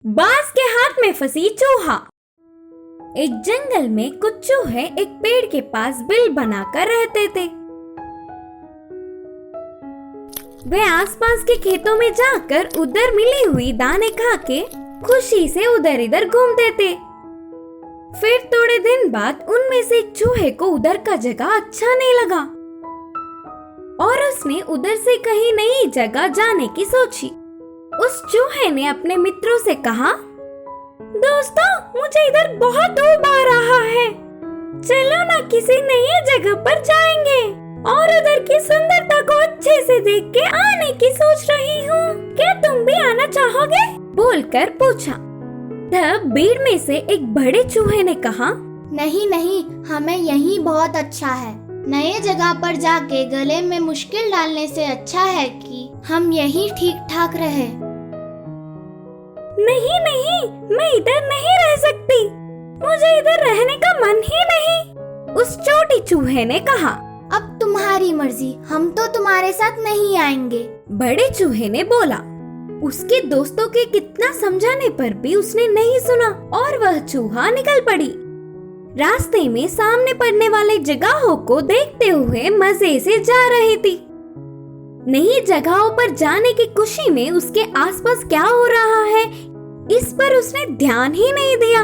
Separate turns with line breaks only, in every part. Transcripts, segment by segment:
बाज के हाथ में फंसी चूहा। एक जंगल में कुछ चूहे एक पेड़ के पास बिल बनाकर रहते थे। वे आसपास के खेतों में जाकर उधर मिली हुई दाने खा के खुशी से उधर इधर घूमते थे। फिर थोड़े दिन बाद उनमें से एक चूहे को उधर का जगह अच्छा नहीं लगा और उसने उधर से कहीं नई जगह जाने की सोची। उस चूहे ने अपने मित्रों से कहा, दोस्तों, मुझे इधर बहुत ऊब आ रहा है, चलो ना किसी नई जगह पर जाएंगे और उधर की सुंदरता को अच्छे से देख के आने की सोच रही हूँ, क्या तुम भी आना चाहोगे? बोलकर पूछा। तब भीड़ में से एक बड़े चूहे ने कहा,
नहीं नहीं, हमें यही बहुत अच्छा है। नए जगह पर जाके गले में मुश्किल डालने से अच्छा है कि हम यही ठीक ठाक रहे।
नहीं नहीं, मैं इधर नहीं रह सकती, मुझे इधर रहने का मन ही नहीं। उस छोटी चूहे ने कहा,
अब तुम्हारी मर्जी, हम तो तुम्हारे साथ नहीं आएंगे।
बड़े चूहे ने बोला। उसके दोस्तों के कितना समझाने पर भी उसने नहीं सुना और वह चूहा निकल पड़ी। रास्ते में सामने पड़ने वाले जगहों को देखते हुए मजे से जा रही थी। नई जगहों पर जाने की खुशी में उसके आसपास क्या हो रहा है इस पर उसने ध्यान ही नहीं दिया।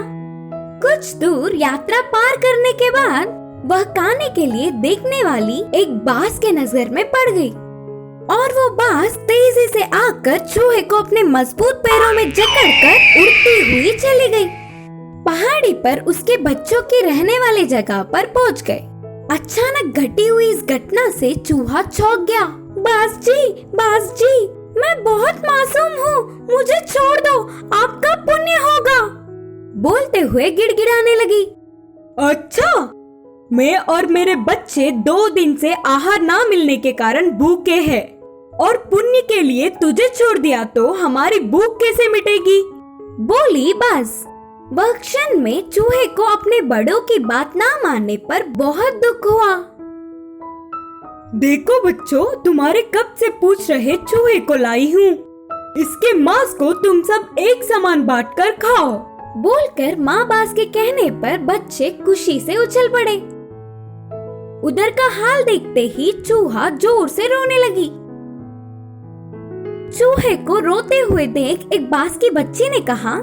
कुछ दूर यात्रा पार करने के बाद वह खाने के लिए देखने वाली एक बाज के नजर में पड़ गई और वो बाज तेजी से आकर चूहे को अपने मजबूत पैरों में जकड़कर उड़ती हुई चली गई। पहाड़ी पर उसके बच्चों की रहने वाली जगह पर पहुंच गए। अचानक घटी हुई इस घटना से चूहा चौंक गया। बाज जी, मैं बहुत मासूम हूँ, मुझे छोड़ दो, आपका पुण्य होगा, बोलते हुए गिड़गिड़ाने लगी। अच्छा, मैं और मेरे बच्चे 2 दिन से आहार ना मिलने के कारण भूखे हैं और पुण्य के लिए तुझे छोड़ दिया तो हमारी भूख कैसे मिटेगी? बोली बाज। वह क्षण में चूहे को अपने बड़ों की बात ना मानने पर बहुत दुख हुआ। देखो बच्चों, तुम्हारे कब से पूछ रहे चूहे को लाई हूँ, इसके मांस को तुम सब एक समान बांटकर खाओ, बोलकर माँ बाज के कहने पर बच्चे खुशी से उछल पड़े। उधर का हाल देखते ही चूहा जोर से रोने लगी। चूहे को रोते हुए देख एक बाज की बच्ची ने कहा,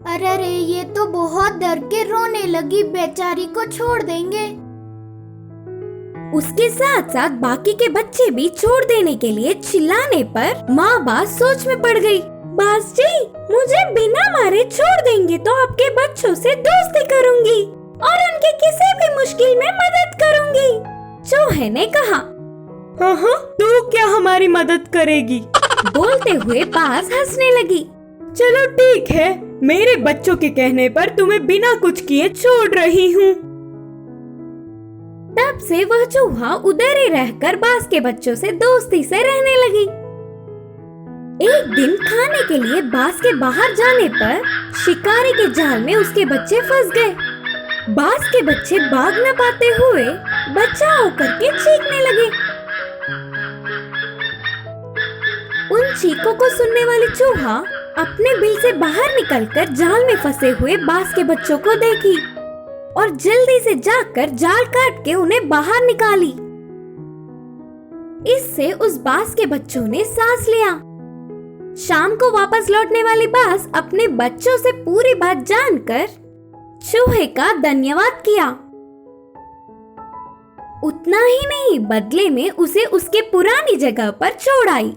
अरे ये तो बहुत डर के रोने लगी, बेचारी को छोड़ देंगे।
उसके साथ साथ बाकी के बच्चे भी छोड़ देने के लिए चिल्लाने पर माँ बाज सोच में पड़ गई। बाज जी, मुझे बिना मारे छोड़ देंगे तो आपके बच्चों से दोस्ती करूंगी और उनकी किसी भी मुश्किल में मदद करूंगी। चूहे ने कहा, हाँ, तू क्या हमारी मदद करेगी? बोलते हुए बाज हंसने लगी। चलो ठीक है, मेरे बच्चों के कहने पर तुम्हें बिना कुछ किए छोड़ रही हूँ। तब से वह चूहा उधर ही रहकर बाज के बच्चों से दोस्ती से रहने लगी। एक दिन खाने के लिए बाज के बाहर जाने पर शिकारी के जाल में उसके बच्चे फंस गए। बाज के बच्चे भाग न पाते हुए बचाओ करके चीखने लगे। उन चीखों को सुनने वाली चूहा अपने बिल से बाहर निकलकर जाल में फंसे हुए बाज के बच्चों को देखी और जल्दी से जाकर जाल काट के उन्हें बाहर निकाली। इससे उस बाज के बच्चों ने सांस लिया। शाम को वापस लौटने वाली बाज अपने बच्चों से पूरी बात जानकर चूहे का धन्यवाद किया। उतना ही नहीं, बदले में उसे उसके पुरानी जगह पर छोड़ आई।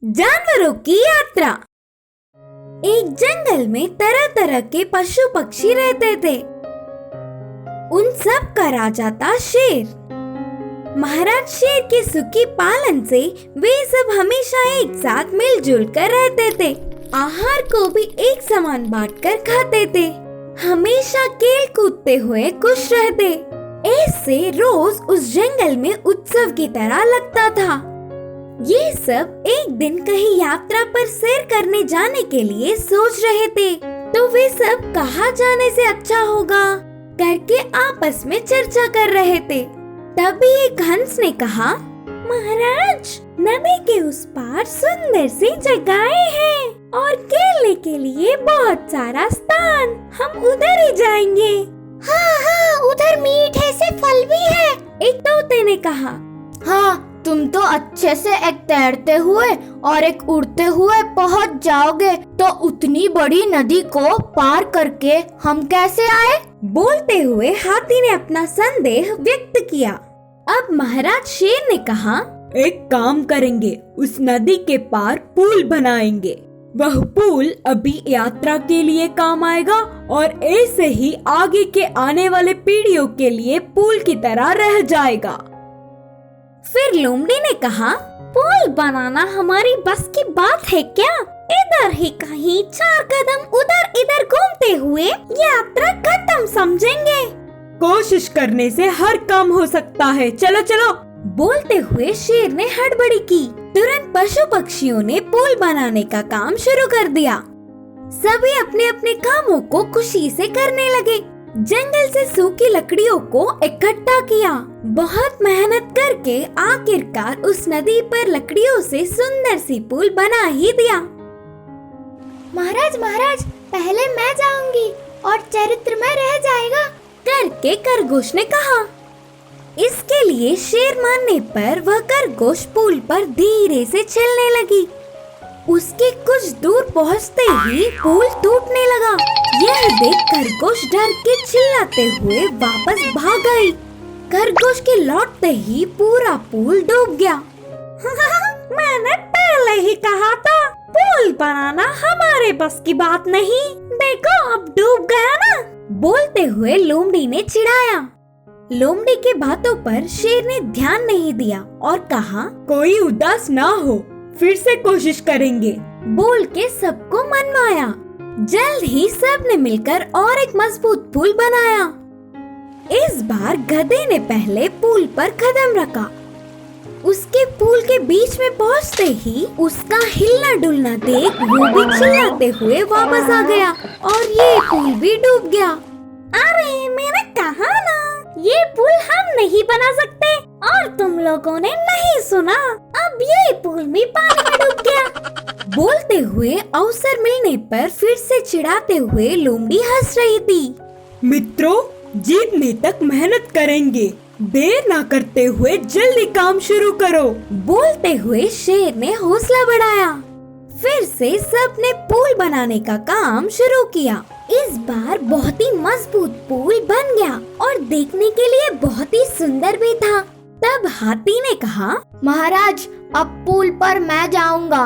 जानवरों की यात्रा। एक जंगल में तरह तरह के पशु पक्षी रहते थे। उन सब का राजा था शेर। महाराज शेर के सुखी पालन से वे सब हमेशा एक साथ मिलजुल कर रहते थे। आहार को भी एक समान बांटकर खाते थे। हमेशा खेल कूदते हुए खुश रहते। ऐसे रोज उस जंगल में उत्सव की तरह लगता था। ये सब एक दिन कहीं यात्रा पर सैर करने जाने के लिए सोच रहे थे, तो वे सब कहाँ जाने से अच्छा होगा करके आपस में चर्चा कर रहे थे। तभी एक हंस ने कहा, महाराज, नदी के उस पार सुंदर सी जगहें हैं के लिए बहुत सारा स्थान, हम उधर ही जाएंगे।
हाँ हाँ, उधर मीठे से फल भी है,
एक तोते ने कहा।
हाँ, तुम तो अच्छे से एक तैरते हुए और एक उड़ते हुए पहुँच जाओगे, तो उतनी बड़ी नदी को पार करके हम कैसे आए?
बोलते हुए हाथी ने अपना संदेह व्यक्त किया। अब महाराज शेर ने कहा,
एक काम करेंगे, उस नदी के पार पुल बनाएंगे। वह पुल अभी यात्रा के लिए काम आएगा और ऐसे ही आगे के आने वाले पीढ़ियों के लिए पुल की तरह रह जाएगा।
फिर लोमड़ी ने कहा, पुल बनाना हमारी बस की बात है क्या? इधर ही कहीं 4 कदम उधर इधर घूमते हुए यात्रा खत्म समझेंगे।
कोशिश करने से हर काम हो सकता है, चलो चलो।
बोलते हुए शेर ने हड़बड़ी की। तुरंत पशु पक्षियों ने पुल बनाने का काम शुरू कर दिया। सभी अपने अपने कामों को खुशी से करने लगे। जंगल से सूखी लकड़ियों को इकट्ठा किया। बहुत मेहनत करके आखिरकार उस नदी पर लकड़ियों से सुंदर सी पुल बना ही दिया।
महाराज महाराज, पहले मैं जाऊंगी और चरित्र में रह जाएगा,
करके खरगोश ने कहा। इसके लिए शेर मानने पर वह खरगोश पुल पर धीरे से चलने लगी। उसके कुछ दूर पहुंचते ही पुल टूटने लगा। यह देख खरगोश डर के चिल्लाते हुए वापस भाग गई। खरगोश के लौटते ही पूरा पुल डूब गया। मैंने पहले ही कहा था, पुल बनाना हमारे बस की बात नहीं। देखो अब डूब गया ना। बोलते हुए लोमड़ी ने चिढ़ाया। लोमड़ी की बातों पर शेर ने ध्यान नहीं दिया और कहा,
कोई उदास ना हो, फिर से कोशिश करेंगे।
बोल के सबको मनवाया। जल्द ही सब ने मिलकर और एक मजबूत पुल बनाया। इस बार गधे ने पहले पुल पर कदम रखा। उसके पुल के बीच में पहुंचते ही उसका हिलना डुलना देख वो भी चिल्लाते हुए वापस आ गया और ये पुल भी डूब गया। अरे मैंने कहा ना, ये पुल हम नहीं बना सकते और तुम लोगों ने नहीं सुना। अब ये पुल भी पानी में डूब गया। बोलते हुए अवसर मिलने पर फिर से चिढ़ाते हुए लोमड़ी हंस रही थी।
मित्रों, जीतने तक मेहनत करेंगे, देर ना करते हुए जल्दी काम शुरू करो।
बोलते हुए शेर ने हौसला बढ़ाया। फिर से सबने पुल बनाने का काम शुरू किया। इस बार बहुत ही मजबूत पुल बन गया और देखने के लिए बहुत ही सुंदर भी था। तब हाथी ने कहा,
महाराज अब पुल पर मैं जाऊंगा।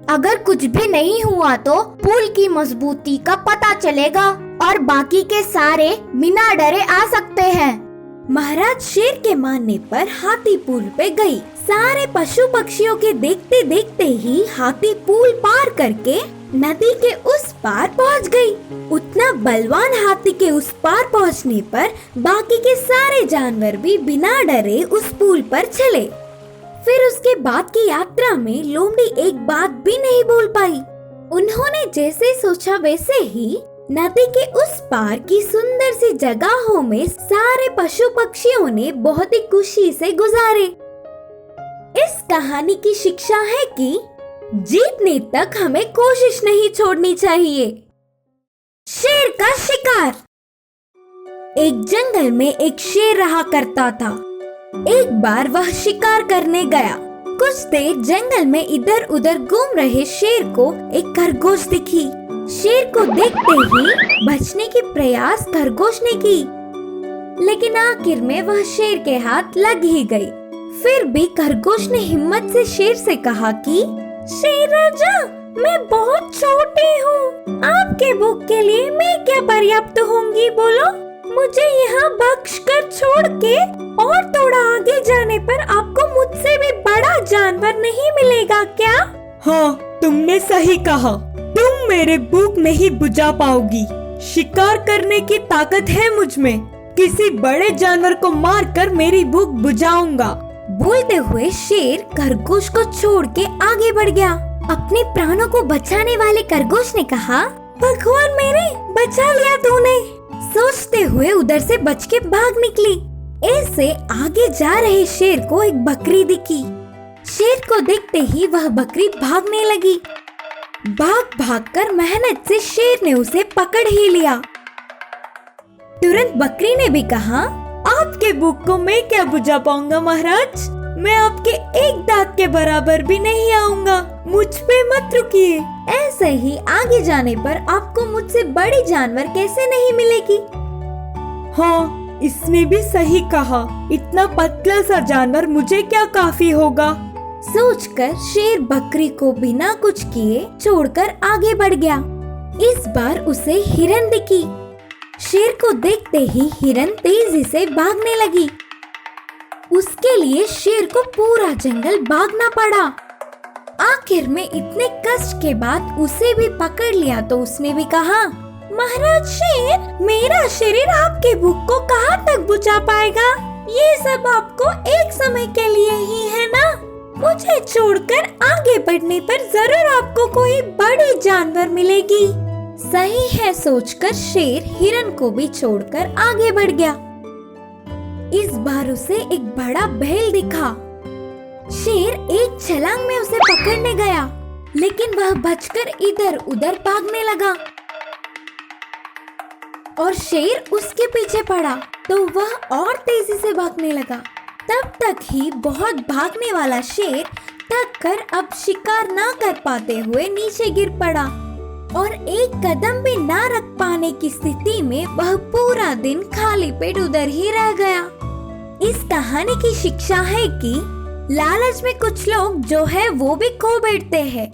अगर कुछ भी नहीं हुआ तो पुल की मजबूती का पता चलेगा और बाकी के सारे बिना डरे आ सकते हैं।
महाराज शेर के मानने पर हाथी पुल पे गई। सारे पशु पक्षियों के देखते देखते ही हाथी पुल पार करके नदी के उस पार पहुंच गई। उतना बलवान हाथी के उस पार पहुंचने पर बाकी के सारे जानवर भी बिना डरे उस पुल पर चले। फिर उसके बाद की यात्रा में लोमड़ी एक बात भी नहीं बोल पाई। उन्होंने जैसे सोचा वैसे ही नदी के उस पार की सुंदर सी जगहों में सारे पशु पक्षियों ने बहुत ही खुशी से गुजारे। इस कहानी की शिक्षा है कि जीतने तक हमें कोशिश नहीं छोड़नी चाहिए। शेर का शिकार। एक जंगल में एक शेर रहा करता था। एक बार वह शिकार करने गया। कुछ देर जंगल में इधर उधर घूम रहे शेर को एक खरगोश दिखी। शेर को देखते ही बचने की प्रयास खरगोश ने की, लेकिन आखिर में वह शेर के हाथ लग ही गई। फिर भी खरगोश ने हिम्मत से शेर से कहा कि शेर राजा, मैं बहुत छोटी हूँ, आपके भूख के लिए मैं क्या पर्याप्त होंगी, बोलो। मुझे यहाँ बख्श कर छोड़ के और थोड़ा आगे जाने पर आपको मुझसे भी बड़ा जानवर नहीं मिलेगा क्या?
हाँ, तुमने सही कहा। तुम मेरे भूख नहीं बुझा पाओगी। शिकार करने की ताकत है मुझ में। किसी बड़े जानवर को मारकर मेरी भूख बुझाऊंगा।
बोलते हुए शेर खरगोश को छोड़ के आगे बढ़ गया। अपने प्राणों को बचाने वाले खरगोश ने कहा, भगवान मेरे, बचा लिया तूने। सोचते हुए उधर से बच के भाग निकली। ऐसे आगे जा रहे शेर को एक बकरी दिखी। शेर को देखते ही वह बकरी भागने लगी। भाग भागकर मेहनत से शेर ने उसे पकड़ ही लिया। तुरंत बकरी ने भी कहा,
आपके भूख को मैं क्या बुझा पाऊंगा महाराज, मैं आपके एक दांत के बराबर भी नहीं आऊंगा, मुझ पे मत रुकिए।
ऐसे ही आगे जाने पर आपको मुझसे बड़ी जानवर कैसे नहीं मिलेगी।
हाँ, इसने भी सही कहा, इतना पतला सा जानवर मुझे क्या काफी होगा।
सोचकर शेर बकरी को बिना कुछ किए छोड़कर आगे बढ़ गया। इस बार उसे हिरन दिखी। शेर को देखते ही हिरन तेजी से भागने लगी। उसके लिए शेर को पूरा जंगल भागना पड़ा। आखिर में इतने कष्ट के बाद उसे भी पकड़ लिया तो उसने भी कहा, महाराज शेर, मेरा शरीर आपके भूख को कहाँ तक बुझा पाएगा? ये सब आपको एक समय के लिए ही है ना? मुझे छोड़कर आगे बढ़ने पर जरूर आपको कोई बड़ी जानवर मिलेगी। सही है सोचकर शेर हिरन को भी छोड़कर आगे बढ़ गया। इस बार उसे एक बड़ा बैल दिखा। शेर एक छलांग में उसे पकड़ने गया, लेकिन वह बचकर इधर उधर भागने लगा और शेर उसके पीछे पड़ा तो वह और तेजी से भागने लगा। तब तक ही बहुत भागने वाला शेर थक कर अब शिकार ना कर पाते हुए नीचे गिर पड़ा और एक कदम भी ना रख पाने की स्थिति में वह पूरा दिन खाली पेट उधर ही रह गया। इस कहानी की शिक्षा है कि लालच में कुछ लोग जो है वो भी खो बैठते हैं।